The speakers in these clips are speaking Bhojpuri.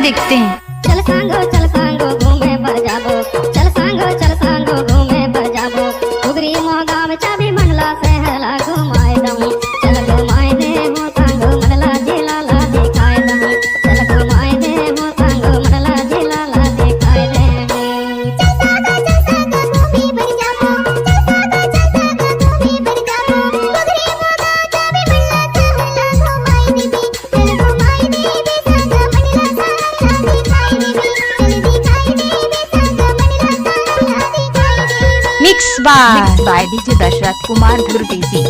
देखते हैं। चल सांगो घूमे बजाबो, चल सांगो घूमे बजाबो, उगरी मोगा में चाबी मंडला से हला घुमाए दऊं, चल घुमाए दे हो सांगो मंडला जिला ला दिखाए दऊं, चल घुमाए दे हो सांगो मंडला जिला ला दिखाए दे। चल सांगो घूमे बजाबो, घूमे बजाबो, उगरी मोगा चाबी मंडला से हला घुमाए दे, चल घुमाए दे mix by DJ Dashrath Kumar Dhurvesi.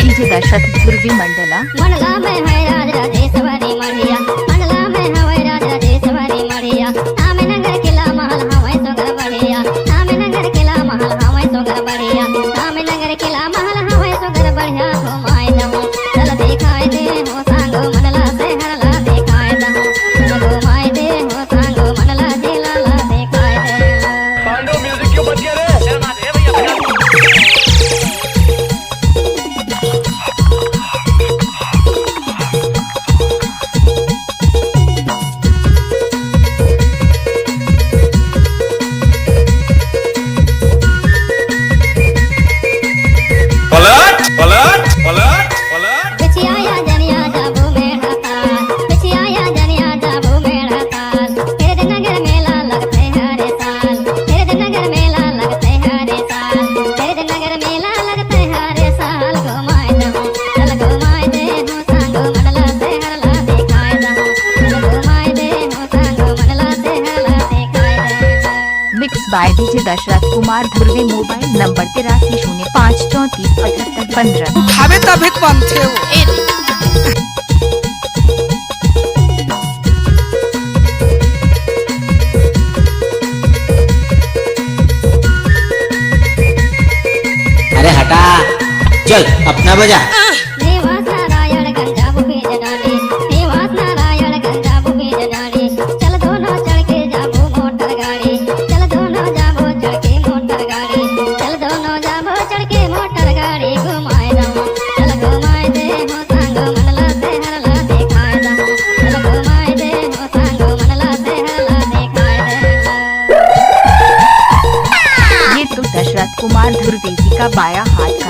DJ Dashrath Dhurvi Mandla में है राज राजेश्वरी मढ़िया, मंडला में है राज राजेश्वरी मढ़िया, आमे नगर किला महल हवाई सोगर बढ़िया, आमे नगर किला महल हवाई सोगर बढ़िया, आमे नगर किला महल हवाई सोगर बढ़िया, घुमाए दऊं चल दिखाए दे हो सांगो मंडला से हरला दिखाए दऊं, चल घुमाए दे हो सांगो मंडला जिला ला दिखाए दे। पांडो म्यूजिक क्यों बज गया रे? शर्मा दे भैया। पिछिया जनिया जाबू मेरा ताल, पिछिया जनिया जाबू मेरा ताल, तेरे नगर मेला लगते हरे साल, तेरे नगर मेला लगते हरे साल, तेरे नगर मेला लगते हरे साल, घुमाए दऊं चल घुमाए दे हो सांगो मंडला से हरला दिखाए दऊं, चल घुमाए दे हो सांगो मंडला से हरला दिखाए दे। Mix by DJ Dashrath Kumar Dhurve. Mobile number 8305 34 78 15। उठावे तबे कम थे वो। अरे हटा, चल अपना बजा। निवास नारायण गंजाबू बीज डाली, निवास नारायण गंजाबू बीज डाली, चल दोनों चढ़ के जाबू मोटर गाड़ी, चल दोनों जाबो चढ़ के मोटर गाड़ी, चल दोनों जाबो चढ़ के मोटर गाड़ी, घुमाए दऊं चल घुमाए दे हो सांगो मंडला से हरला दिखाए दऊं, चल घुमाए दे हो सांगो मंडला से हरला दिखाए दे। ये तो दशरथ कुमार धुर्वेसी का बाया हाथ का